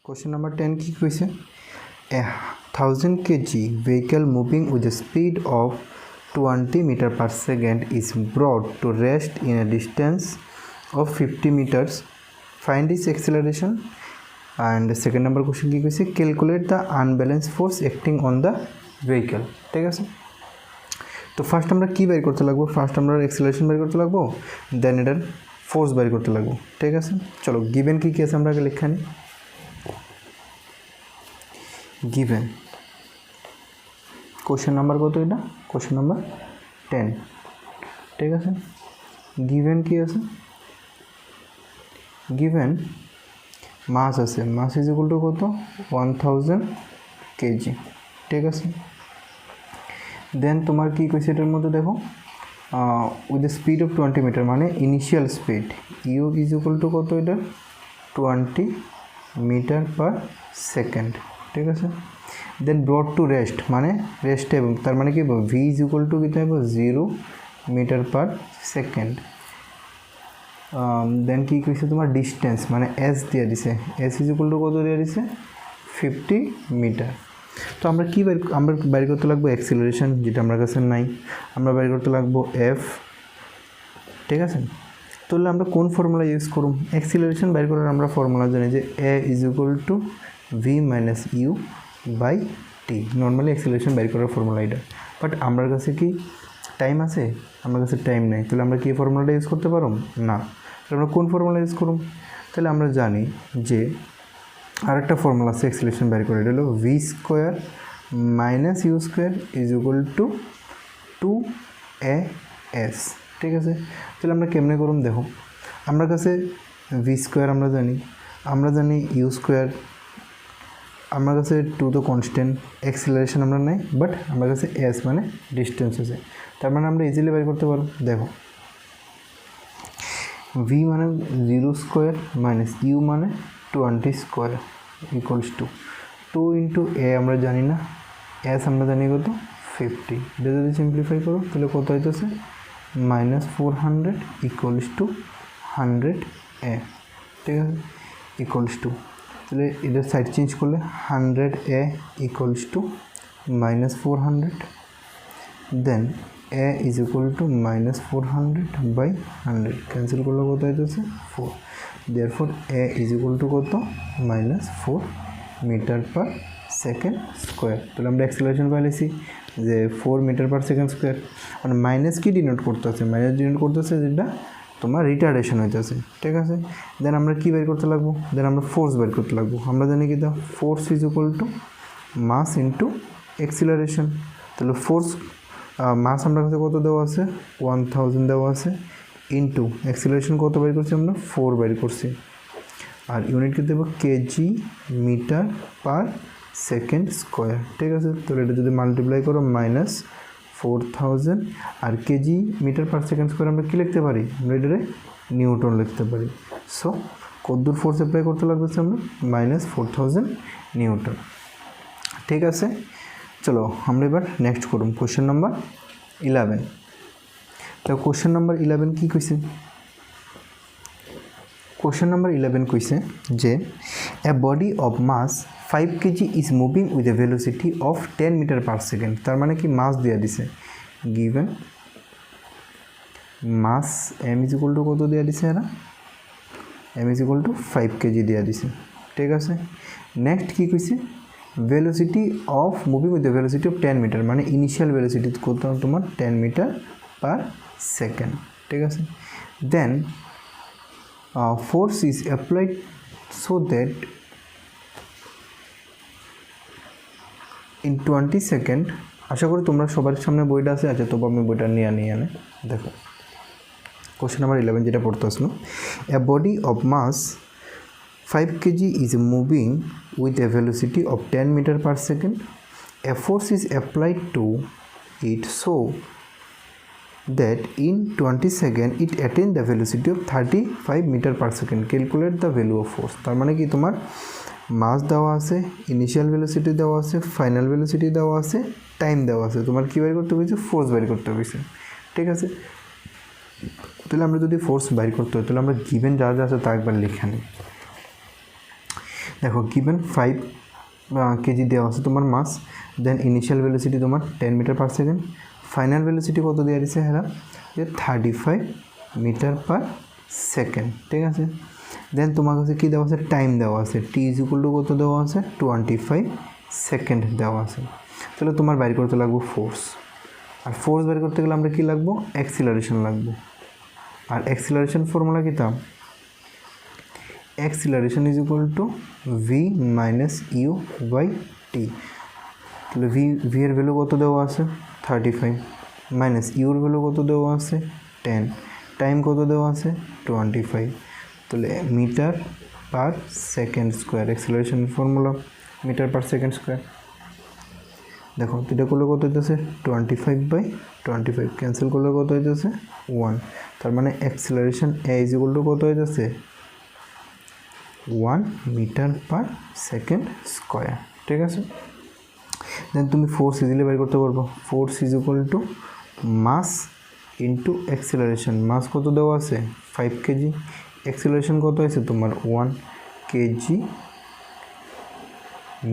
Question number 10 কি কইছে? A 1000 kg vehicle moving with a speed of 20 meter per second is brought to rest in a distance of 50 meters. Find its acceleration. And second number question কি কইছে? Calculate the unbalanced force acting on the vehicle. ঠিক আছে? তো first আমরা কি বের করতে লাগবো? ফার্স্ট আমরা অ্যাক্সিলারেশন বের করতে লাগবো, দেন এটার ফোর্স বের করতে লাগবো। ঠিক আছে, চলো গিভেন কি আছে আমরা আগে লেখা নিই। গিভেন কোশ্চেন নাম্বার কত? এটা কোশ্চেন নাম্বার 10। ঠিক আছে, গিভেন কি আছে? গিভেন মাস আছে, মাস ইজ ইকুয়াল টু কত? 1000 কেজি। ঠিক আছে, দেন তোমার কি কইছে এটার মধ্যে দেখো, with the speed of 20 meter মানে initial speed u is equal to কত? এটা 20 মিটার পার সেকেন্ড। ঠিক আছে, দেন ব্রড টু রেস্ট মানে রেস্টে, এবং তার মানে কি ভি ইজ ইকুয়াল টু কীতে হবে? 0 মিটার পার সেকেন্ড। দেন কী কইছে তোমার ডিস্টেন্স মানে এস দিয়ে দিছে, এস ইজ ইকুয়াল টু কত দিয়ে দিছে? 50 মিটার। তো আমরা কী আমরা বাইর করতে লাগবো অ্যাক্সিলারেশন, যেটা আমার কাছে নাই। আমরা বাইর করতে লাগবো এফ। ঠিক আছে, তাহলে আমরা কোন ফর্মুলা ইউজ করব? অ্যাক্সিলারেশন বাইর করার আমরা ফর্মুলা জানি যে a is equal to v minus u by t. Normally acceleration বাইর করার ফর্মুলা এটা, বাট আমার কাছে কি টাইম আছে? আমার কাছে টাইম নেই, তাহলে আমরা কি ফর্মুলাটা ইউজ করতে পারব না। তাহলে আমরা কোন ফর্মুলা ইউজ করব? তাহলে আমরা জানি যে আরেকটা ফর্মুলা আছে অ্যাক্সিলারেশন বাইর করে, এটা হলো V square minus U square is equal to 2as। ঠিক আছে, তাহলে আমরা কেমনে করুম দেখো, আমার কাছে ভি স্কোয়ার আমরা জানি ইউ স্কোয়ার, আমার কাছে 2 তো কনস্ট্যান্ট, অ্যাক্সিলারেশন আমরা নাই, বাট আমার কাছে এস মানে ডিস্টেন্স আছে, তার মানে আমরা ইজিলি বের করতে পারব। দেখো ভি মানে 0 স্কোয়ার মাইনাস ইউ মানে 20 স্কোয়ার ইকুয়ালস টু 2 ইন্টু এ আমরা জানি না, এস আমরা জানি কত? 50। এটা যদি সিম্পলিফাই করো তাহলে কত হইতেছে? -400 ইকুয়ালস টু 100 এ। ঠিক আছে, ইকুয়ালস টু, তাহলে এটার সাইড চেঞ্জ করলে 100 a equals to -400, then a is equal to -400 by 100, cancel করলে কত হইতেছে? 4। Therefore a is equal to কত? -4 মিটার পার সেকেন্ড স্কোয়ার। তাহলে আমরা অ্যাক্সিলারেশন পাইছি যে 4 মিটার পার সেকেন্ড স্কোয়ার, মানে মাইনাস কি ডিনোট করতেছে? মাইনাস ডিনোট করতেছে যেটা তোমার রিটার্ডেশন হইতেছে। ঠিক আছে, দেন আমরা কী বের করতে লাগবো? দেন আমরা ফোর্স বের করতে লাগবো। আমরা জানি কি, force is equal to mass into acceleration. তাহলে ফোর্স মাস আমরা কাছে কত দেওয়া আছে? 1000 দেওয়া আছে, ইন্টু অ্যাক্সিলারেশন কত বের করছি আমরা? 4 বের করছি, আর ইউনিটকে দেবো kg metre per second square. ঠিক আছে, তাহলে এটা যদি মাল্টিপ্লাই করো -4000, আর kg metre per second square আমরা কী লিখতে পারি? আমরা এটারে নিউটন লিখতে পারি। সো কতদূর ফোর্স অ্যাপ্লাই করতে লাগতেছে আমরা? -4000 নিউটন। ঠিক আছে, চলো আমরা এবার নেক্সট করুন কোশ্চেন নাম্বার 11। তো কোশ্চেন নাম্বার 11 কী কইছে? কোশ্চেন নাম্বার 11 কইছে যে a body of mass 5 kg is moving with a velocity of 10 metre per second. তার মানে কি মাস দেওয়া দিছে, given mass m is equal to কত দেওয়া দিছে? এরা m is equal to 5 kg দেওয়া দিছে। ঠিক আছে, নেক্সট কী কইছে? Velocity of moving with the velocity of 10 meter, মানে ইনিশিয়াল ভেলোসিটি কত তোমার? 10 মিটার পার সেকেন্ড। ঠিক আছে, দেন force is applied so that in 20 second. আশা করি তোমরা সবার সামনে বইটা আছে, আচ্ছা তবু আমি বইটা নিয়ে আনে দেখো। কোশ্চেন নাম্বার 11 যেটা পড়তে আসলো, a body of mass 5 kg is moving with a velocity of 10 metre per second, a force is applied to it so that in 20 seconds it attain the velocity of 35 meter per second. Calculate the value of force. তার মানে কি তোমার মাস দেওয়া আছে, initial velocity দেওয়া আছে, final velocity দেওয়া আছে, টাইম দেওয়া আছে, তোমার কী বের করতে হয়েছে? ফোর্স বের করতে হয়েছে। ঠিক আছে, তাহলে আমরা যদি ফোর্স বের করতে হয় তাহলে আমরা গিভেন যা যা আছে তা একবার লিখে নিই। দেখো গিভেন 5 কেজি দেওয়া আছে তোমার মাস, দেন ইনিশিয়াল ভেলোসিটি তোমার 10 metre per second, final velocity কত দেওয়া দিছে হ্যাঁ যে 35 মিটার পার সেকেন্ড, ঠিক আছে। দেন তোমার কাছে কী দেওয়া আছে, টাইম দেওয়া আছে, টি ইজ ইকুয়াল টু কত দেওয়া আছে 25 সেকেন্ড দেওয়া আছে। তাহলে তোমার বাইর করতে লাগবো ফোর্স, আর ফোর্স বের করতে গেলে আমরা কী লাগবো, অ্যাক্সিলারেশন লাগবো। আর অ্যাক্সিলারেশন ফর্মুলা কী দাম, acceleration is equal to v minus u by t. তাহলে ভি এর ভ্যালু কত দেওয়া আছে 35 মাইনাস ইউর ভ্যালু কত দেওয়া আছে 10, টাইম কত দেওয়া আছে 25, তাহলে metre per second square, acceleration formula metre per second square. দেখো এটা করলে কত হইতেছে 25/25, ক্যান্সেল করলে কত হইতেছে 1, তার মানে acceleration a is equal to কত হইতেছে 1 মিটার পার সেকেন্ড স্কোয়ার, ঠিক আছে। দেন তুমি ফোর্স ইজিলি বের করতে পারবো, force is equal to mass into acceleration. Mass কত দেওয়া আছে 5 কেজি, অ্যাক্সিলারেশন কত আছে তোমার 1 K G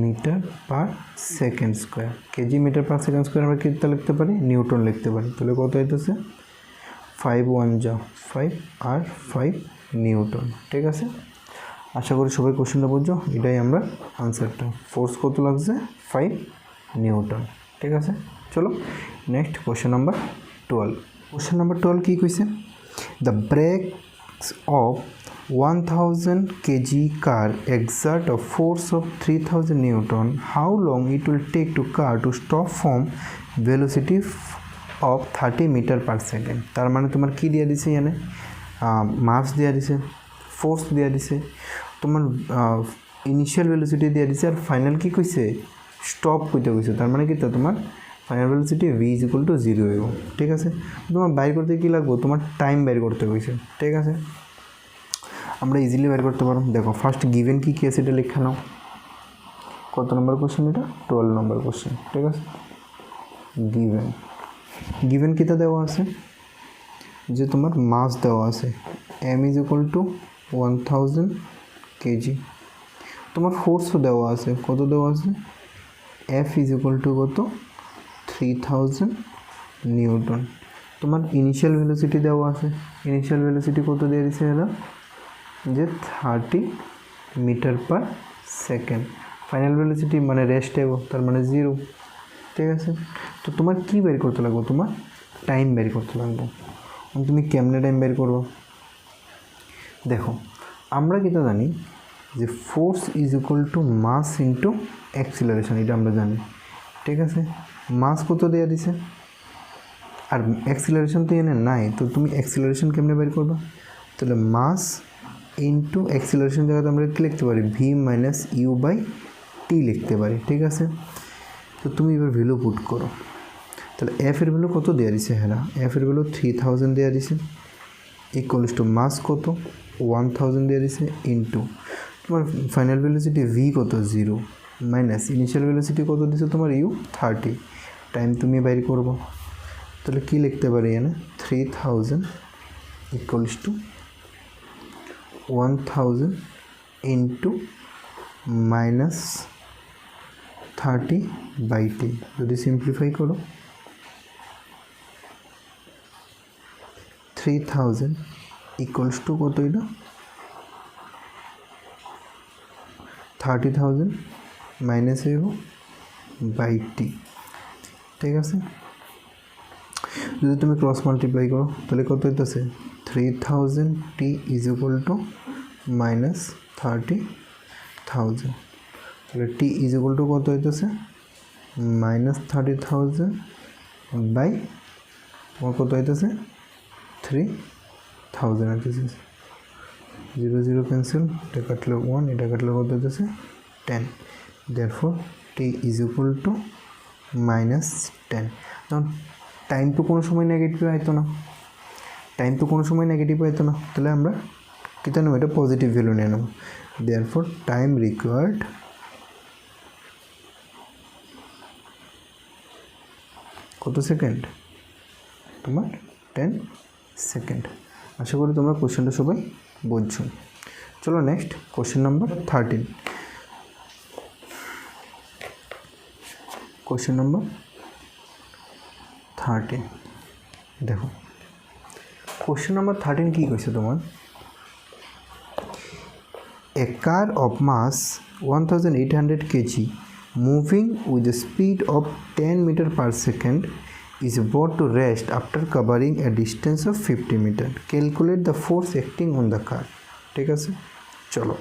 metre per second square. K G metre per second square আমরা কীটা লিখতে পারি, নিউটন লিখতে পারি। তাহলে কত হইতেছে 5 1 যা 5 আর 5 নিউটন, ঠিক আছে। আশা করি সবাই কোশ্চেনটা বুঝছো, এটাই আমরা আনসারটা। ফোর্স কত লাগছে 5 নিউটন, ঠিক আছে। চলো next question number 12। Question number 12 কী কইছে, the ব্রেকস of 1000 kg car exert a force of 3000 Newton. How long it will take to car to stop from velocity of 30 meter per second? তার মানে তোমার কি দিয়ে দিছে এখানে, মাস দিয়ে দিছে, ফোর্স দিয়ে দিছে, তোমার ইনিশিয়াল ভেলোসিটি দিয়ে দিছে, আর ফাইনাল কি কইছে স্টপ কইতে কইছে। তার মানে কি তো তোমার final velocity v is equal two 0 হইব, ঠিক আছে। তোমার বাইর করতে কি লাগবে, তোমার টাইম বাইর করতে কইছে, ঠিক আছে। আমরা ইজিলি বের করতে পারো। দেখো ফার্স্ট গিভেন কী কী আছে এটা লিখে নাও। কত নম্বর কোশ্চেন এটা, 12 নম্বর কোশ্চেন, ঠিক আছে। গিভেন কীটা দেওয়া আছে, যে তোমার মাস দেওয়া আছে m is equal two 1000 KG, তোমার ফোর্সও দেওয়া আছে, কত দেওয়া আছে f ইজ ইকুয়াল টু কত 3000 নিউটন, তোমার ইনিশিয়াল ভেলোসিটি দেওয়া আছে, ইনিশিয়াল ভেলোসিটি কত দিয়ে দিচ্ছে এরা যে 30 metre per second, final velocity মানে রেস্ট এগো তার মানে 0, ঠিক আছে। তো তোমার কি বের করতে লাগবে, তোমার টাইম বের করতে লাগবে। তুমি কেমনে টাইম বের করবো, দেখো আমরা কিটা জানি যে force is equal to mass into acceleration, এটা আমরা জানি, ঠিক আছে। মাস কত দেওয়া দিছে আর অ্যাক্সিলারেশন তো এনে নাই, তো তুমি অ্যাক্সিলারেশন কেমনে বের করবা, তাহলে মাস ইন্টু অ্যাক্সিলারেশন জায়গাতে আমরা কী লিখতে পারি ভি মাইনাস ইউ বাই টি লিখতে পারি, ঠিক আছে। তো তুমি এবার ভ্যালু পুট করো, তাহলে এফ এর ভ্যালু কত দেওয়া দিছে, হ্যাঁ এফ এর ভ্যালু 3000 দেওয়া দিছে, ইকুয়ালস টু মাস কত 1000 দেওয়া দিছে, ইন্টু তোমার ফাইনাল ভেলোসিটি ভি কত 0 মাইনাস ইনিশিয়াল ভেলোসিটি কত দিছে তোমার ইউ 30, টাইম তুমি বাইর করবো। তাহলে কী লিখতে পারি এখানে 3000 equals to 1000 into minus 30/t, যদি সিম্পলিফাই করো 3000 ইকুয়ালস টু কত এটা 30,000 মাইনাস হইব বাই টি, ঠিক আছে। যদি তুমি ক্রস মাল্টিপ্লাই করো তাহলে কত হইতেছে 3000t is equal two minus 30,000, তাহলে টি ইজ ইকুয়াল টু কত হইতেছে মাইনাস 30,000 বাই তোমার কত হইতেছে 3000 হইতেছে, 0 0 ক্যান্সেল, এটা কাটলে 1, এটা কাটলে কত হইতেছে 10, therefore t is equal two minus 10। তখন টাইম তো কোনো সময় নেগেটিভ আইতো না, তাহলে আমরা কী নেব, এটা পজিটিভ ভ্যালু নিয়ে নেব, therefore টাইম রিকোয়ার্ড কত সেকেন্ড, তোমার 10 সেকেন্ড। আশা করি তোমরা কোশ্চেনটা সবাই বুঝছো। চলো next question number 13। Question number 13 দেখো কোশ্চেন নাম্বার 13 কী কইছে তোমার A car of mass 1800 kg moving with a speed of 10 meter per second is brought to rest after covering a distance of 50 meter. Calculate the force acting on the car. ঠিক আছে চলো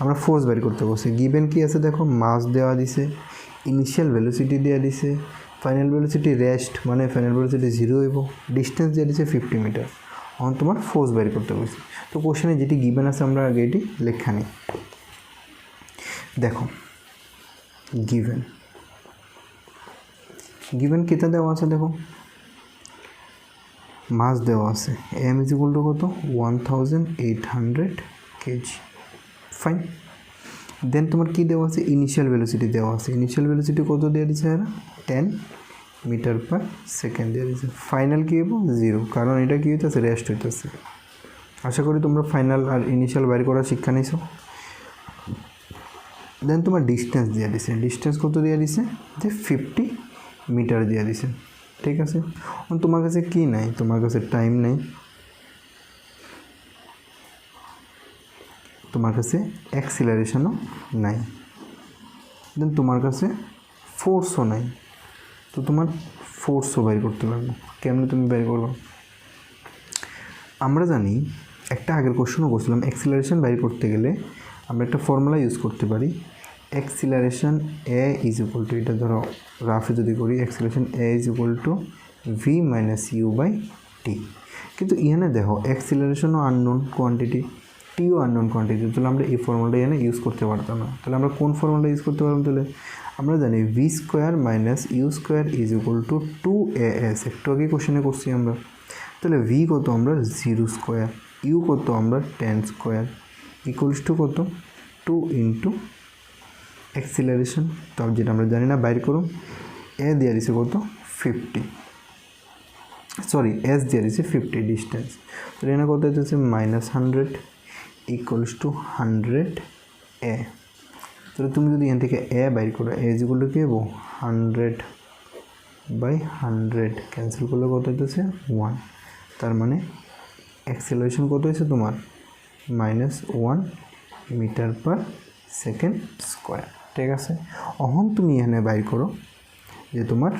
আমরা force বের করতে বসে given কি আছে দেখো মাস দেওয়া দিছে ইনিশিয়াল ভেলোসিটি দেওয়া দিছে ফাইনাল ভেলোসিটি রেস্ট মানে ফাইনাল ভেলোসিটি 0 হইব ডিস্টেন্স দেওয়া দিছে 50 মিটার এখন তোমার ফোর্স বের করতে বসে তো কোশ্চেনে যেটি গিভেন আছে আমরা আগে এটি লেখা নিই দেখো গিভেন কেটা দেওয়া আছে দেখো মাস দেওয়া আছে এম ইজ ইকুয়াল টু কত 1800 কেজি ফাইন দেন তোমার কি দেওয়া আছে ইনিশিয়াল ভেলোসিটি দেওয়া আছে ইনিশিয়াল ভেলোসিটি কত দেওয়া দিচ্ছে এরা 10 মিটার পার সেকেন্ড দেওয়া দিচ্ছে ফাইনাল কী হইব 0 কারণ এটা কী হইতেছে রেস্ট হইতেছে আশা করি তোমরা ফাইনাল আর ইনিশিয়াল বাইর করার শিক্ষা নিছো দেন তোমার ডিস্টেন্স দেওয়া দিছে ডিস্টেন্স কত দেওয়া দিছে যে 50 মিটার দেওয়া দিছে ঠিক আছে তোমার কাছে কি নাই তোমার কাছে টাইম নাই তোমার কাছে অ্যাক্সিলারেশনও নাই দেন তোমার কাছে ফোর্সও নাই তো তোমার ফোর্সও বের করতে লাগবে কেমন তুমি বের করবে আমরা জানি একটা আগের কোশ্চেনও করছিলাম অ্যাক্সিলারেশন বের করতে গেলে আমরা একটা ফর্মুলা ইউজ করতে পারি acceleration a is equal to এটা ধরো রাফে যদি করি acceleration a is equal to v minus u by t কিন্তু এখানে দেখো অ্যাক্সিলারেশনও আননোন কোয়ান্টিটি টিও আননোন কোয়ান্টিটি তাহলে আমরা এই ফর্মুলাটা এখানে ইউজ করতে পারতাম না তাহলে আমরা কোন ফর্মুলাটা ইউজ করতে পারতাম তাহলে আমরা জানি V square minus U square is equal to 2as একটু আগে কোশ্চেনে করছি আমরা তাহলে ভি কত আমরা 0 স্কোয়ার ইউ কত আমরা 10 স্কোয়ার ইকুয়ালস টু কত 2 ইন্টু অ্যাক্সিলারেশন তাও যেটা আমরা জানি না বাইর করুন এ দেওয়া দিছে কত 50 সরি এস দেওয়া দিছে 50 ডিস্টেন্স তাহলে এখানে কত হচ্ছে -100 ইকুয়ালস টু 100 এ তাহলে তুমি যদি এখান থেকে এ বাইর করো এ ইজ ইকুয়াল টু কি হবো 100/100 ক্যান্সেল করলে কত হইতেছে 1 তার মানে অ্যাক্সিলারেশন কত হয়েছে তোমার -1 মিটার পার সেকেন্ড স্কোয়ার ঠিক আছে এখন তুমি এখানে বাইর করো যে তোমার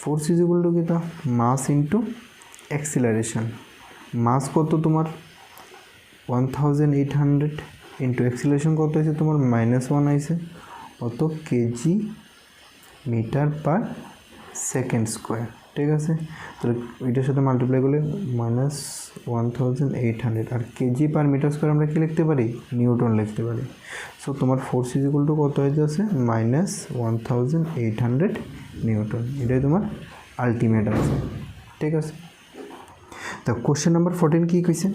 ফোর্স ইজ ইকুয়াল টু কিটা মাস ইন্টু অ্যাক্সিলারেশন মাস কত তোমার 1800 ইন্টু অ্যাক্সিলারেশন কত হয়েছে তোমার -1 আইছে কত K G metre per second square ঠিক আছে তাহলে এটার সাথে মাল্টিপ্লাই করলে -1800 আর কেজি পার মিটার স্কোয়ার আমরা কি লিখতে পারি নিউটন লিখতে পারি সো তোমার ফোর্স ইজ ইকুয়াল টু কত হয়ে যাচ্ছে -1800 নিউটন এটাই তোমার আলটিমেট আছে ঠিক আছে তো কোশ্চেন নাম্বার 14 কি কইছে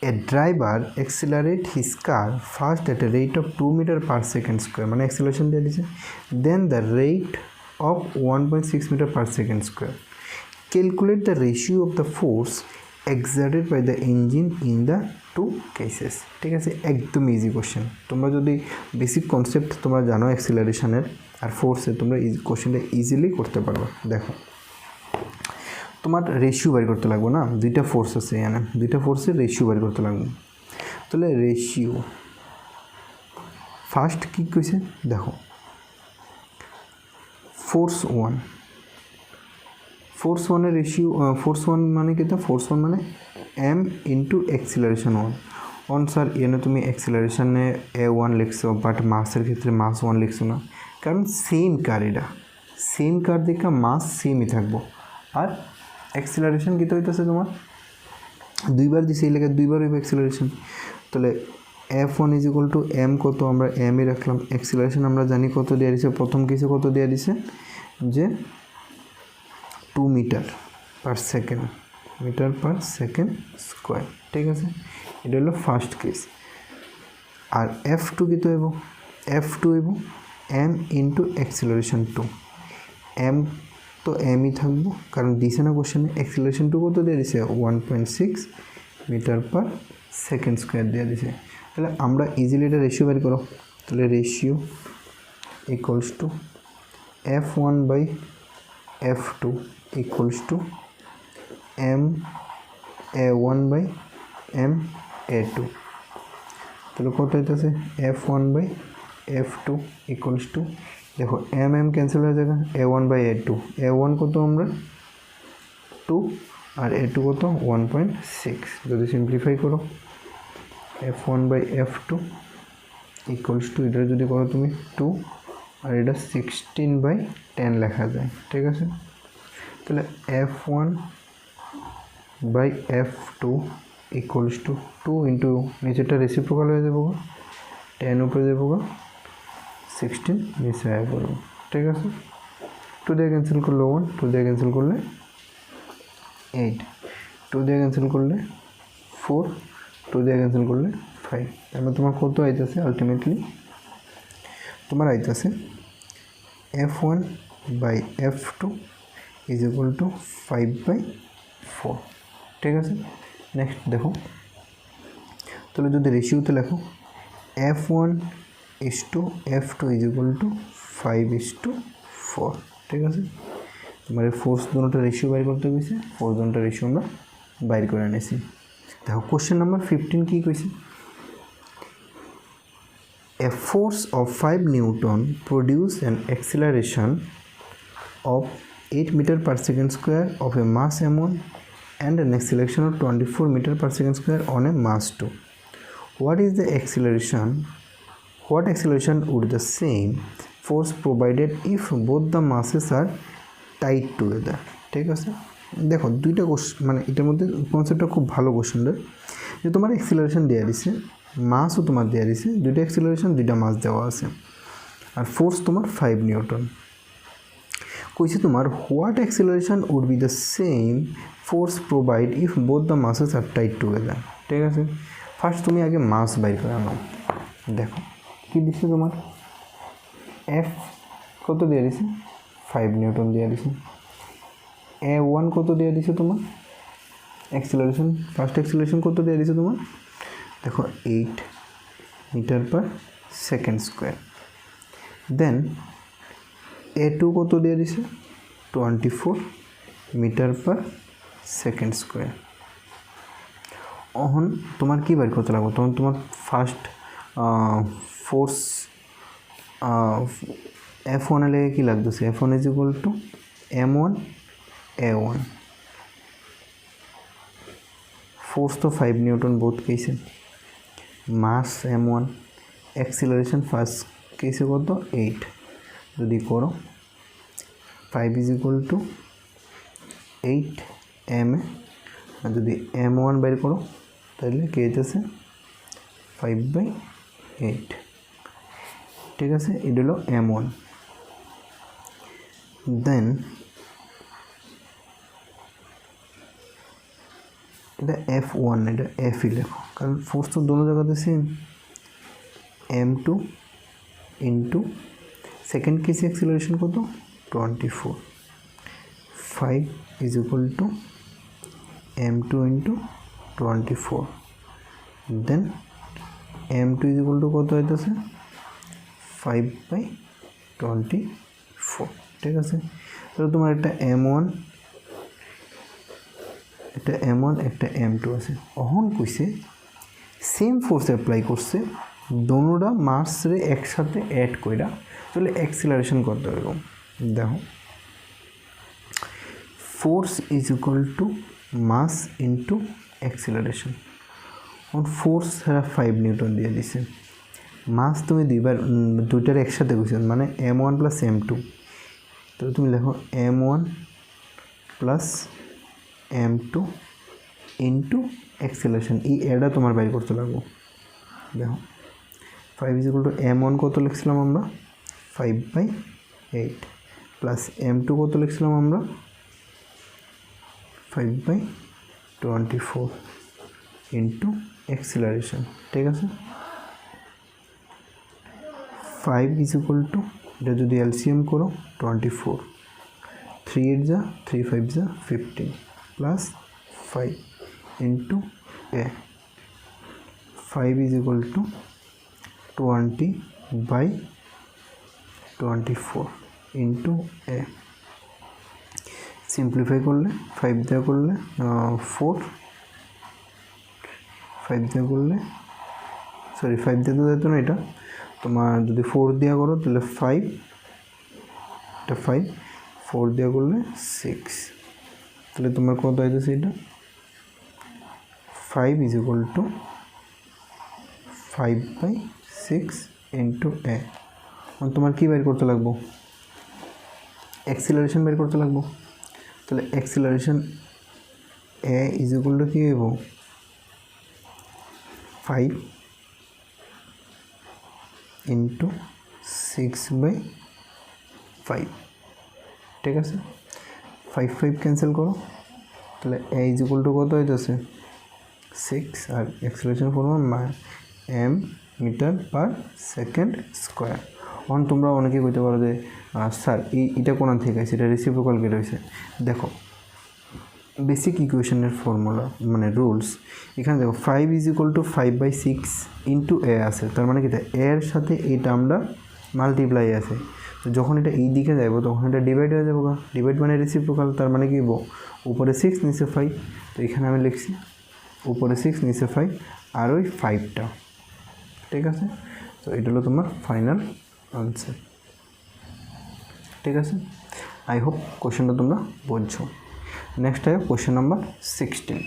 A driver accelerate his car fast at a rate of 2 meter per second square মানে acceleration দিয়ে দিছে then the rate of 1.6 meter per second square calculate the ratio of the force exerted by the engine in the two cases ঠিক আছে একদম easy question তোমরা যদি basic concept তোমরা জানো অ্যাক্সিলারেশনের আর ফোর্সের তোমরা এই কোশ্চেনটা ইজিলি করতে পারবে দেখো তোমার রেশিও বের করতে লাগবে না দুইটা ফোর্স আছে এখানে দুইটা ফোর্সের রেশিও বের করতে লাগবে তাহলে রেশিও ফার্স্ট কি কইছে দেখো ফোর্স ওয়ানের রেশিও ফোর্স ওয়ান মানে কি ফোর্স ওয়ান মানে m into acceleration one sir এনে তুমি অ্যাক্সিলারেশনে a1 লিখছো বাট মাসের ক্ষেত্রে মাস 1 লিখছো না কারণ সেম কার এটা সেম কার দেখে মাস সেমই থাকবো আর অ্যাক্সিলারেশন কী হইতেছে তোমার দুইবার দিছে এই লেগে দুইবার হইব অ্যাক্সিলারেশন তাহলে f1 is equal two m কত আমরা m-ই রাখলাম অ্যাক্সিলারেশন আমরা জানি কত দেওয়া দিছে প্রথম কেসে কত দেওয়া দিছে যে 2 মিটার পার সেকেন্ড স্কোয়ার ঠিক আছে এটা হলো ফার্স্ট কেস আর f2 কী তো হইব f2 হইব m ইন্টু অ্যাক্সিলারেশন 2 m তো এমই থাকবো কারণ দিছে না কোশ্চেনে অ্যাক্সিলারেশন 2 কত দিয়ে দিছে 1.6 মিটার পার সেকেন্ড স্কোয়ার দিয়ে দিছে তাহলে আমরা ইজিলি এটা রেশিও বের করো তাহলে ratio equals to F1 by F2 equals to MA1 by MA2 তাহলে কত হইতেছে F1 by F2 equals to দেখো mm ক্যান্সেল হয়ে যাবে A1 by A2 A1 কত আমরা 2 আর A2 কত 1.6 যদি সিম্পলিফাই করো F1 by F2 equals to এটা যদি করো তুমি 2 আর এটা 16 by 10 লেখা যায় ঠিক আছে তাহলে F1 by F2 equals to 2 into নিচেরটা রেসিপ্রোকাল হয়ে যাবে 10 উপরে যাবো 16 নিচে আয় করবো ঠিক আছে 2 দিয়ে ক্যান্সেল করলে 1 2 দিয়ে ক্যান্সেল করলে 8 2 দিয়ে ক্যান্সেল করলে 4 2 দিয়ে ক্যান্সেল করলে 5 তাহলে তোমার কত আইতেছে আলটিমেটলি তোমার আইতেছে F1 by F2 is equal to 5 by 4 ঠিক আছে নেক্সট দেখো তাহলে যদি রেশিওতে লেখো F1 is to F2 is equal to 5 is to 4 ঠিক আছে তোমার ফোর্স দুটোটা রেশিও বাইর করতে কইছে ফোর্স দুটোটা রেশিও আমরা বাইর করে নিয়েছি দেখো কোশ্চেন নাম্বার 15 কি কইছে A force of 5 Newton produce an acceleration of 8 meter per second square of a mass m1 and an acceleration of 24 meter per second square on a mass 2. What is the acceleration? What acceleration would the same force provided if both the masses are tied together? ঠিক আছে দেখো দুইটা মানে এটার মধ্যে কনসেপ্টটা খুব ভালো কোশ্চেনটা যে তোমার অ্যাক্সিলারেশন দেওয়া দিছে মাসও তোমার দেওয়া দিছে দুইটা অ্যাক্সিলারেশন দুইটা মাস দেওয়া আছে আর ফোর্স তোমার 5 নিউটন কইছে তোমার what acceleration would be the same force provide if both the masses are tight together ঠিক আছে ফার্স্ট তুমি আগে মাস বাইর করে নাও দেখো কি দিছে তোমার এফ কত দিয়ে দিছে 5 নিউটন দিয়ে দিছে A1 কত দিয়ে দিছে তোমার অ্যাক্সিলারেশন ফার্স্ট অ্যাক্সিলারেশন কত দিয়ে দিছে তোমার দেখো 8 metre per second square then A2 কত দিয়ে দিছে 24 মিটার পার সেকেন্ড স্কোয়ার এখন তোমার কি বের করতে লাগবে তখন তোমার ফার্স্ট ফোর্স F1 এর কি লাগতেছে F1 is equal two M1 A1 force तो 5 न्यूटन बोथ केसे मास m1 एक्सिलरेशन फार्स्ट केसे कत 8 যদি করো 5 इज इक्वल टू 8 m আর যদি m1 বের করো তাহলে কি হইতেছে 5 বাই 8 ঠিক আছে এটা হলো m1 দেন এটা F1 এটা F ই লেখো কারণ ফোর্স তো दोनों জায়গাতে সেম m2 ইনটু সেকেন্ড কেসে অ্যাক্সিলারেশন কত 24 5 is equal to m2 into 24 then m2 is equal to কত হইতাছে 5 বাই 24 ঠিক আছে তাহলে তোমার একটা m1 একটা m1 একটা m2 আছে এখন কইছে সেম ফোর্স অ্যাপ্লাই করছে দোনোটা মাস রে একসাথে অ্যাড কইরা তাহলে অ্যাক্সিলারেশন করতে হবে দেখো force is equal to mass into acceleration এখন ফোর্স ছাড়া 5 নিউটন দিয়ে দিছে মাস তুমি দুইটার একসাথে কইছো মানে m1 প্লাস m2 তাহলে তুমি লেখো m1 plus m2 into acceleration এই এটা তোমার বাইর করতে লাগবে দেখো 5 ইজ ইকুয়াল টু m1 কত লিখছিলাম আমরা 5 বাই 8 প্লাস m2 কত লিখছিলাম আমরা 5 বাই 24 ইনটু অ্যাক্সিলারেশন ঠিক আছে 5 ইজ ইকুয়াল টু এটা যদি এলসিএম করো 24 3 8 যা 3 5 যা 15 plus 5 into a 5 is equal to 20 by 24 into a. Simplify করলে 5 দেওয়া করলে 4, 5 দেওয়া করলে সরি 5 দিয়ে তো যেত না, এটা তোমার যদি 4 দেওয়া করো তাহলে 5, এটা 5, 4 দেওয়া করলে 6, তাহলে তোমার কত হইতেছে এটা 5 ইজ ইকুয়াল টু 5/6 ইন্টু এ। তোমার কী বের করতে লাগবো, অ্যাক্সিলারেশন বের করতে লাগবো। তাহলে acceleration a is equal to কী হইব 5 ইন্টু 6/5, ঠিক আছে। 5 5 ক্যান্সেল করো, তাহলে এ ইজ ইকুয়াল টু কত হইতেছে 6, আর acceleration formula m meter per second square. এখন তোমরা অনেকেই কইতে পারো যে স্যার এটা কোন থেকে আছে, এটা রেসিপ্রোকাল কেটে হয়েছে। দেখো বেসিক ইকুয়েশনের ফর্মুলা মানে রুলস, এখানে দেখো 5 ইজ ইকুয়াল টু 5/6 ইন্টু এ আছে, তার মানে কি এর সাথে এই টার্মটা মাল্টিপ্লাই আছে। তো যখন এটা এই দিকে যাবো তখন এটা ডিভাইড হয়ে যাবো, ডিভাইড মানে রেসিপ্রোকাল, তার মানে কি উপরে 6 নিচে 5। তো এখানে আমি লিখছি উপরে 6 নিচে 5 আর ওই 5টা, ঠিক আছে। তো এটা হলো তোমার ফাইনাল আনসার, ঠিক আছে। আই হোপ কোশ্চেনটা তোমরা বুঝছো। নেক্সট আছে কোশ্চেন নাম্বার 16।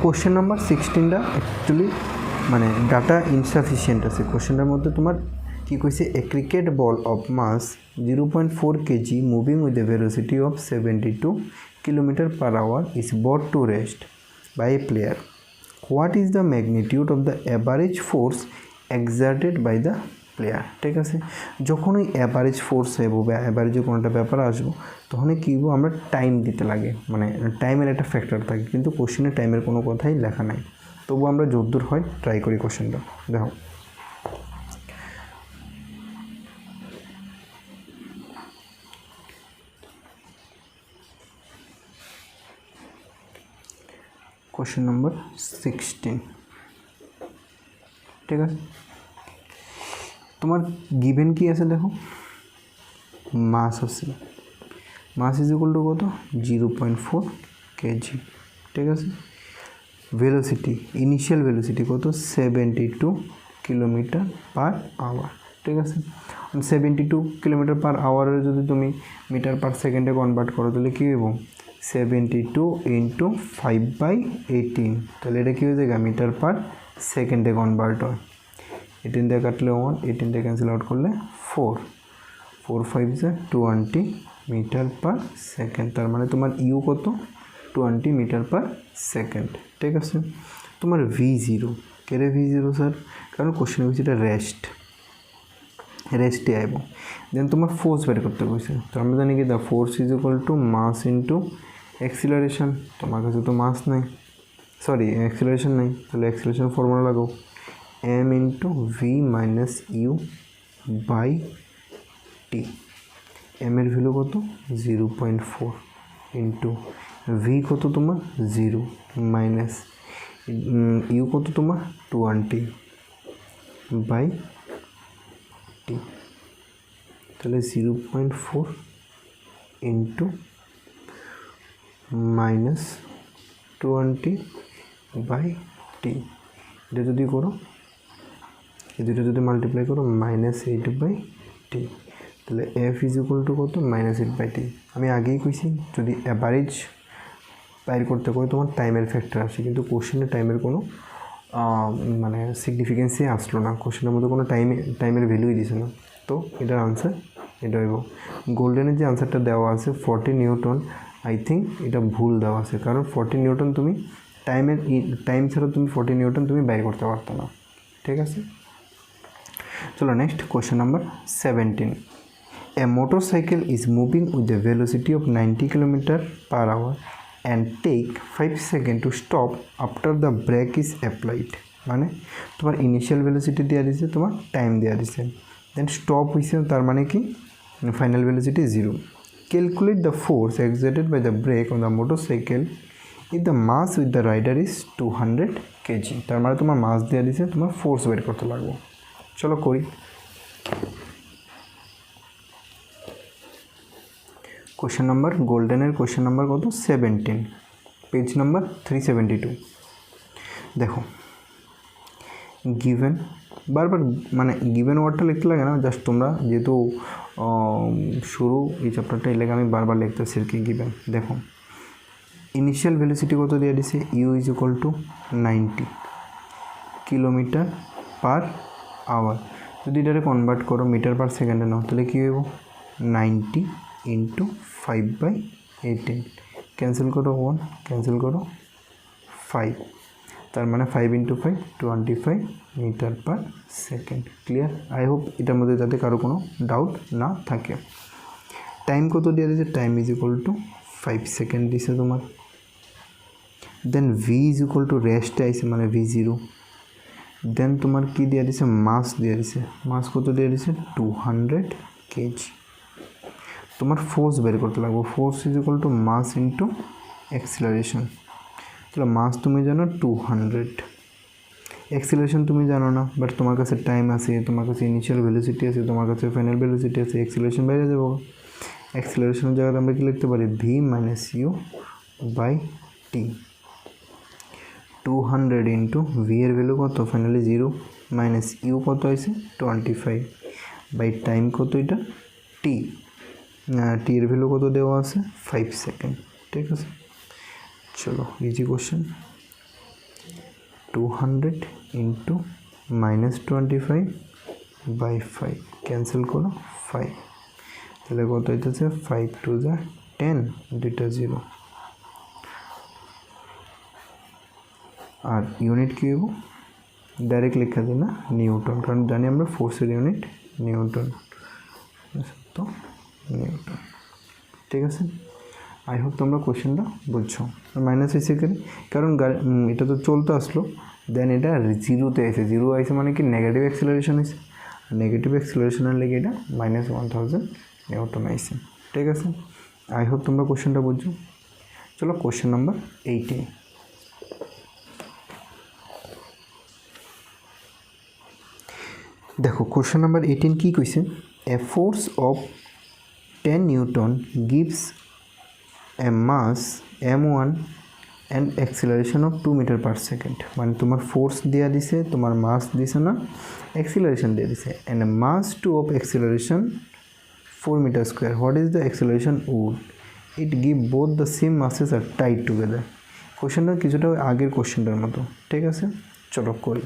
কোশ্চেন নাম্বার 16টা অ্যাকচুয়ালি মানে ডাটা ইনসাফিসিয়েন্ট আছে। কোশ্চেনটার মধ্যে তোমার কি কইছে, a cricket ball of mass 0.4 kg moving with a velocity of 72 km/h is brought to rest by a player. What is the magnitude of the average force exerted by the player, ঠিক আছে। যখন ওই average force হইব বা অ্যাভারেজে কোনো একটা ব্যাপার আসবো তখনই কী হবো, আমরা টাইম দিতে লাগে, মানে টাইমের একটা ফ্যাক্টর থাকে, কিন্তু কোশ্চেনে টাইমের কোনো কথাই লেখা নাই। তবু আমরা যদ্দূর হয় ট্রাই করি কোশ্চেনটা। দেখো কোশ্চেন নম্বর 16, ঠিক আছে। তোমার গিভেন কি আছে দেখো, মাস আছে, মাস ইজ ইকুয়াল টু কত 0.4 kg, ঠিক আছে। ভেলোসিটি, ইনিশিয়াল ভেলোসিটি কত 72 km/h, ঠিক আছে। 72 km/h যদি তুমি মিটার পার সেকেন্ডে কনভার্ট করো তাহলে কী হইব 72 ইন্টু 5/18, তাহলে এটা কী হয়ে যায় মিটার পার সেকেন্ডে কনভার্ট হয়। 18 দিয়ে কাটলে 1, 18 দিয়ে ক্যান্সেল আউট করলে 4, 4 5 20 মিটার পার সেকেন্ড, তার মানে তোমার ইউ কত 20 মিটার পার সেকেন্ড, ঠিক আছে। তোমার V0 কেরে V0 স্যার, কারণ কোশ্চেন হচ্ছে এটা রেস্টে আইব। দেন তোমার ফোর্স বের করতে কইছে, তো আমরা জানি কি the force is equal to mass into acceleration. তোমার কাছে তো মাস নাই, সরি অ্যাক্সিলারেশন নাই, তাহলে অ্যাক্সিলারেশন ফর্মুলা লাগাও m into v minus u by t. M এর ভ্যালু কত 0.4 ইন্টু ভি কত তোমার 0 মাইনাস ইউ কত তোমার 20 বাই টি, তাহলে 0.4 ইন্টু মাইনাস 20 বাই টি। এটা যদি করো, এই দুটো যদি মাল্টিপ্লাই করো -8/t, তাহলে এফ ইজ ইকুয়াল টু কত -8/t। আমি আগেই কইছি যদি অ্যাভারেজ বাইর করতে কই তোমার টাইমের ফ্যাক্টর আসে, কিন্তু কোশ্চেনে টাইমের কোনো মানে সিগনিফিকেন্সই আসলো না, কোশ্চেনের মধ্যে কোনো টাইমের ভ্যালুই দিছে না। তো এটার আনসার এটা হইব। গোল্ডেনের যে আনসারটা দেওয়া আছে 40 নিউটন, আই থিঙ্ক এটা ভুল দেওয়া আছে, কারণ 40 নিউটন তুমি টাইম ছাড়া তুমি 40 নিউটন তুমি বাইর করতে পারতো না, ঠিক আছে। চলো next question number 17। A motorcycle is moving with a velocity of 90 km/h and take 5 seconds to stop after the brake is applied। মানে তোমার ইনিশিয়াল ভেলোসিটি দেওয়া দিছে, তোমার টাইম দেওয়া দিছে, দেন স্টপ হয়েছে, তার মানে কি final velocity 0। Calculate the force exerted by the brake on the motorcycle if the mass with the rider is 200 kg, তার মানে তোমার মাস দেওয়া দিয়েছে, তোমার ফোর্স বের করতে লাগবে। চলো করি। কোশ্চেন নাম্বার গোল্ডেনের কোশ্চেন নাম্বার কত 17, পেজ নাম্বার 372। দেখো গিভেন, বারবার মানে গিভেন ওয়ার্ডটা লিখতে লাগে না, জাস্ট তোমরা যেহেতু শুরু এই চ্যাপ্টারটা এলাকা আমি বারবার লিখতেছি আর কি। গিভেন দেখো ইনিশিয়াল ভেলোসিটি কত দিয়ে দিছে, u is equal to 90 kilometre per hour. যদি এটাকে কনভার্ট করো মিটার পার সেকেন্ডে নাও, তাহলে কী হইব 90 ইন্টু 5/18, ক্যান্সেল করো 1, ক্যান্সেল করো 5, তার মানে 5 into 5 25 metre per second. Clear? I hope এটার মধ্যে যাতে কারো কোনো ডাউট না থাকে। টাইম কত দিয়ে দিয়েছে, time is equal to 5 second দিছে তোমার। দেন ভি ইজ ইকুয়াল টু রেস্টে আইছে মানে V0। দেন তোমার কি দিয়ে দিছে, মাস দিয়ে দিছে, মাস কত দিয়ে দিছে 200 কেজি। তোমার ফোর্স বের করতে লাগবে, force is equal to mass into acceleration. তাহলে মাস তুমি জানো 200, অ্যাক্সিলারেশন তুমি জানো না, বাট তোমার কাছে টাইম আছে, তোমার কাছে ইনিশিয়াল ভেলোসিটি আছে, তোমার কাছে ফাইনাল ভেলোসিটি আছে, অ্যাক্সিলারেশন বাইরে যাবো। অ্যাক্সিলারেশনের জায়গায় আমরা কি লিখতে পারি, v minus u by t. 200 into v এর ভ্যালু কত ফাইনালি 0 মাইনাস ইউ কত আছে 25 বাই টাইম কত এটা টি, টি এর ভ্যালু কত দেওয়া আছে 5 সেকেন্ড। ঠিক আছে, চলো easy question. 200 into minus 25 by 5, cancel করো 5, তাহলে কত হইতেছে 5 টু যা 10, দুইটা 0। আর ইউনিট কী হইব, ডাইরেক্ট লেখা দিই না নিউটন, কারণ জানি আমরা ফোর্সের ইউনিট নিউটন, তো নিউটন। ঠিক আছে, আই হোপ তোমরা কোশ্চেনটা বুঝছো। মাইনাস হয়েছে কারণ এটা তো চলতে আসলো, দেন এটা 0-তে আসে, 0 আইসে মানে কি নেগেটিভ অ্যাক্সিলারেশন হয়েছে, নেগেটিভ অ্যাক্সিলারেশনের লেগে এটা -1000 নিউটন আইসে। ঠিক আছে, আই হোপ তোমরা কোশ্চেনটা বুঝছো। চলো কোশ্চেন নাম্বার 18। দেখো কোশ্চেন নাম্বার 18 কি কইছে, a force of 10 newton gives a mass m1 and acceleration of 2 metre per second. মানে তোমার ফোর্স দেওয়া দিছে, তোমার মাস দিছে না, অ্যাক্সিলারেশন দিয়ে দিছে, and a mass 2 of acceleration 4 metre square. What is the acceleration would it give both the same masses are tight together. কোশ্চেনটা কিছুটা আগের কোশ্চেনটার মতো। ঠিক আছে, চলো করি।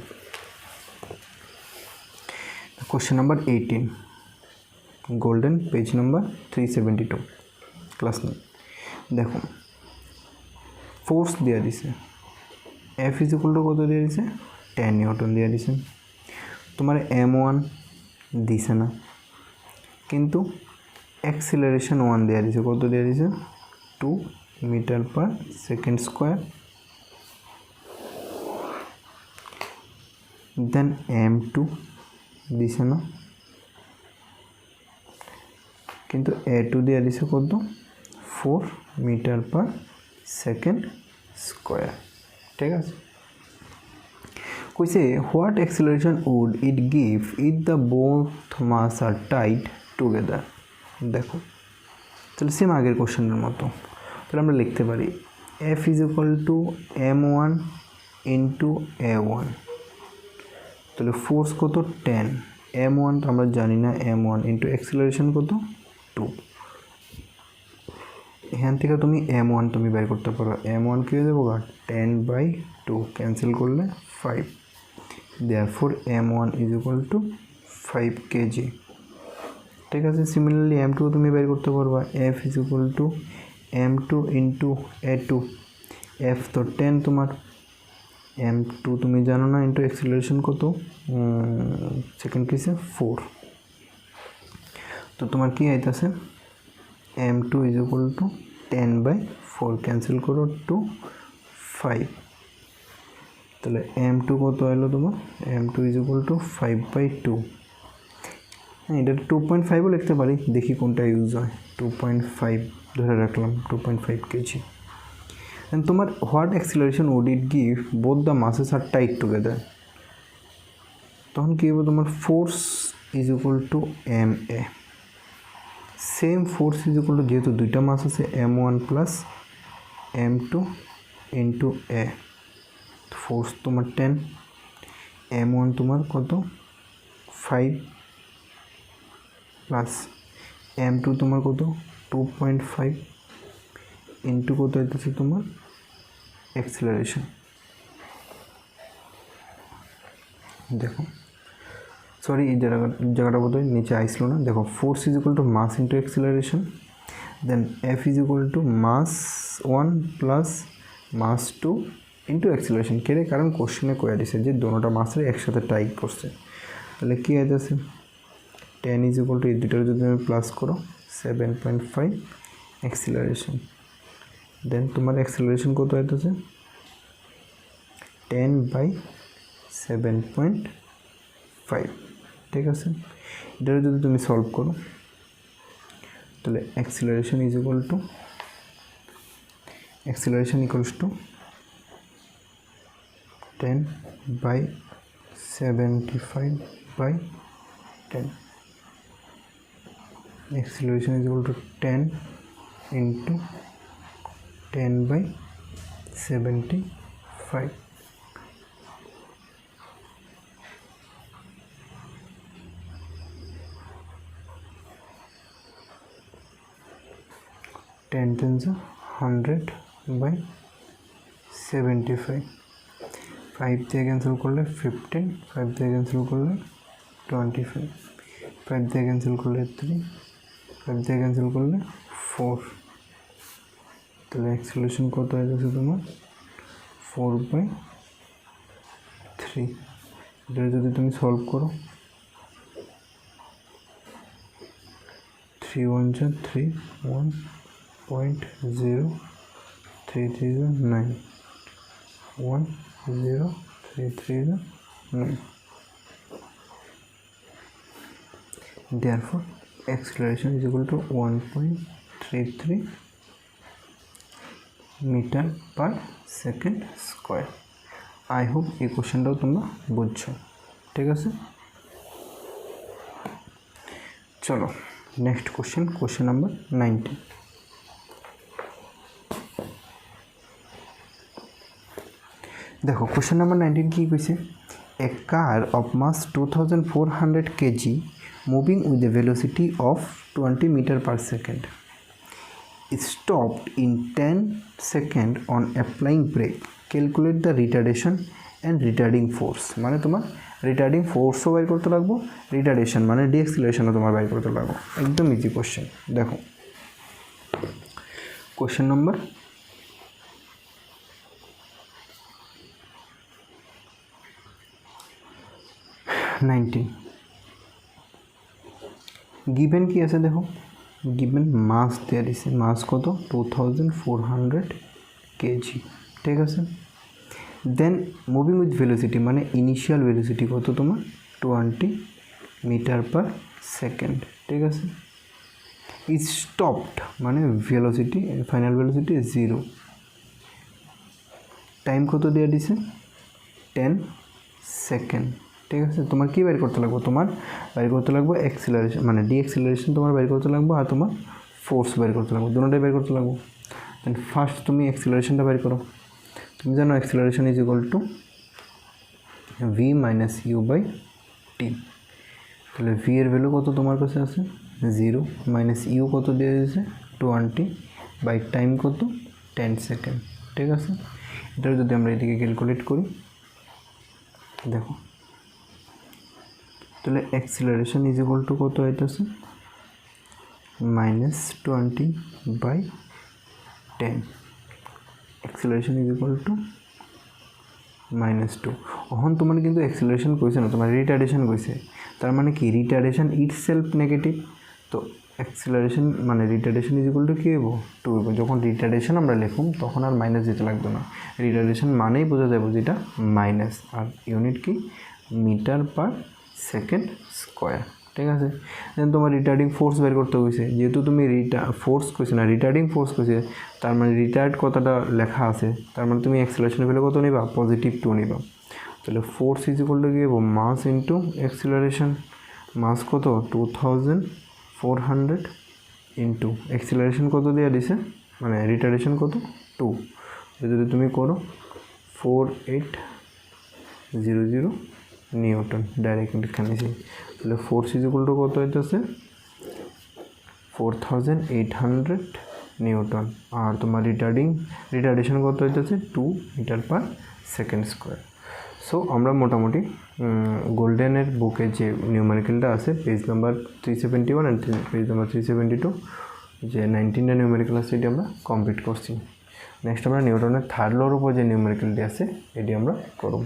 Question number 18 Golden, page number 372, class 9। দেখো ফোর্স দেওয়া দিছে, এফ ইজ ইকুয়াল টু কত দিয়ে দিছে 10 নিউটন দিয়ে দিছে। তোমার m1 দিছে না, কিন্তু অ্যাক্সিলারেশন 1 দেওয়া দিছে, কত দিয়ে দিছে 2 মিটার পার সেকেন্ড স্কোয়ার। দেন m2 দিছে না, কিন্তু a2 দিয়ে দিছে কত 4 মিটার পার সেকেন্ড স্কোয়ার। ঠিক আছে, কইছে what acceleration would it give if the both mass are tight together. দেখো তাহলে সেম আগের কোশ্চেনের মতো, তাহলে আমরা লিখতে পারি F is equal two m1 into a1। তাহলে ফোর্স কত 10, m1 তো আমরা জানি না, m1 ইন্টু অ্যাক্সিলারেশন কত 2। এখান থেকে তুমি m1 তুমি বের করতে পারো, m1 কি হয়ে যাবো 10/2, ক্যান্সেল করলে 5, therefore m1 is equal to 5 KG. ঠিক আছে, সিমিলারলি m2 তুমি বের করতে পারবা, f is equal to m2 into a2, f তো 10 তোমার, m2 তুমি জানো না, ইন্টু অ্যাক্সিলারেশন কত সেকেন্ড কেসে 4, তো তোমার কি আইতাছে m2 is equal two 10/4, cancel করো 2 5, তাহলে m2 কত এলো তোমার, m2 ইজ ইকুয়াল টু 5/2। হ্যাঁ, এটা 2.5ও লিখতে পারি, দেখি কোনটা ইউজ হয়। 2.5 ধরে রাখলাম, 2.5 কেজি। দেন তোমার what acceleration would it give both the masses are tight together, তখন কী হবে তোমার force is equal to m a, same force is equal to যেহেতু দুইটা মাস আছে m1 প্লাস m2 ইন্টু এ, ফোর্স তোমার 10, m1 তোমার কত 5 প্লাস m2 তোমার কত 2.5 ইন্টু কত হইতেছে তোমার অ্যাক্সিলারেশন। দেখো সরি এই জায়গাটা বোধ হয় নিচে আইসলো না। দেখো force is equal to mass into acceleration, then f is equal to mass 1 plus mass 2 into acceleration. কেড়ে কারণ কোশ্চেনে কয়ে দিছে যে দোনোটা মাসের একসাথে টাইপ করছে, তাহলে কী হইতেছে 10 ইজ ইকুয়াল টু এই দুটার যদি তুমি প্লাস করো 7.5 অ্যাক্সিলারেশন, দেন তোমার অ্যাক্সিলারেশন কত হইতেছে 10/7.5, ঠিক আছে। এটার যদি তুমি সলভ করো তাহলে acceleration equals to 10/75/10, acceleration is equal to 10 into 10/75. Ten ten 100/75, 5 দিয়ে ক্যান্সেল করলে 15, 5 দিয়ে ক্যান্সেল করলে 25, 5 দিয়ে ক্যান্সেল করলে 3, 5 দিয়ে ক্যান্সেল করলে 4, তাহলে অ্যাক্সিলারেশন কত হয়ে যাচ্ছে তোমার 4/3। এটা যদি তুমি সলভ করো 3 1 3 1.0339 10339, therefore acceleration is equal to 1.33 meter per second square. I hope এই কোশ্চেনটাও তোমরা বুঝছো, ঠিক আছে। চলো নেক্সট কোশ্চেন নাম্বার 19। দেখো কোশ্চেন নাম্বার 19 কি কইছে, a car of mass 2400 kg moving with a velocity of 20 meter per second stopped in 10 seconds on applying brake, calculate the retardation and retarding force। মানে তোমার রিটার্ডিং ফোর্সও বের করতে লাগবো, রিটার্ডেশন মানে ডিএক্সিলারেশনও তোমার বের করতে লাগবো। একদম ইজি কোশ্চেন। দেখো কোশ্চেন নাম্বার 19 গিভেন কি আছে দেখো, গিভেন মাস দেওয়া দিছে, মাস কত 2400 কেজি, ঠিক আছে। দেন মুভিং উইথ ভেলোসিটি মানে ইনিশিয়াল ভেলোসিটি কত তোমার 20 মিটার পার সেকেন্ড, ঠিক আছে। ইজ স্টপড মানে ভেলোসিটি ফাইনাল ভেলোসিটি 0, টাইম কত দেওয়া দিছে 10 সেকেন্ড, ঠিক আছে। তোমার কি বের করতে লাগবো, তোমার বের করতে লাগবো অ্যাক্সিলারেশন মানে ডিএক্সিলারেশন তোমার বের করতে লাগবো, আর তোমার ফোর্স বের করতে লাগবো, দুটোটাই বের করতে লাগবো। দেন ফার্স্ট তুমি অ্যাক্সিলারেশনটা বের করো। তুমি জানো acceleration is equal to v minus u by t, তাহলে v এর ভ্যালু কত তোমার কাছে আছে 0, মাইনাস ইউ কত দেওয়া হয়েছে 20 বাই টাইম কত 10 সেকেন্ড, ঠিক আছে। এটার যদি আমরা এদিকে ক্যালকুলেট করি দেখো, তাহলে অ্যাক্সিলারেশন ইজ ইকুয়াল টু কত হইতেছে minus 20 by 10, acceleration is equal to -2। এখন তোমার কিন্তু অ্যাক্সিলারেশন কইছে না, তোমার রিটার্ডেশন কইছে, তার মানে কি রিটার্ডেশন ইটসেলফ নেগেটিভ, তো অ্যাক্সিলারেশন মানে রিটার্ডেশন ইজ ইকুয়াল টু কি হবো 2 হবো। যখন রিটার্ডেশন আমরা লিখুম তখন আর মাইনাস দিতে লাগবে না, রিটার্ডেশন মানেই বোঝা যাবে যেটা মাইনাস, আর ইউনিট কি মিটার পার সেকেন্ড স্কোয়ার, ঠিক আছে। দেন তোমার রিটার্ডিং ফোর্স বের করতে হয়েছে, যেহেতু তুমি ফোর্স কইছে না রিটার্ডিং ফোর্স কইছে, তার মানে রিটার্ড কতটা লেখা আছে, তার মানে তুমি অ্যাক্সিলারেশন ভ্যালু কত নিবা, +2 নিবা। তাহলে ফোর্স ইজ ইকুয়াল টু কি হবে, মাস ইন্টু অ্যাক্সিলারেশন। মাস কত 2400 ইন্টু অ্যাক্সিলারেশন কত দেওয়া দিছে, মানে রিটার্ডেশন কত 2। যদি তুমি করো 4800 নিউটন, ডাইরেক্ট এখানে নিয়েছি। তাহলে ফোর্স ইজ ইকুয়াল টু কত হইতেছে 4800 নিউটন। আর তোমার রিটার্ডেশন কত হইতেছে 2 metre per second square. So আমরা মোটামুটি গোল্ডেনের বুকে যে নিউমেরিক্যালটা আছে page number 371 and page number 372, যে 19টা নিউমেরিক্যাল আছে এটি আমরা কমপ্লিট করছি। নেক্সট আমরা নিউটনের থার্ড লর উপর যে নিউমেরিক্যালটি আছে এটি আমরা করব।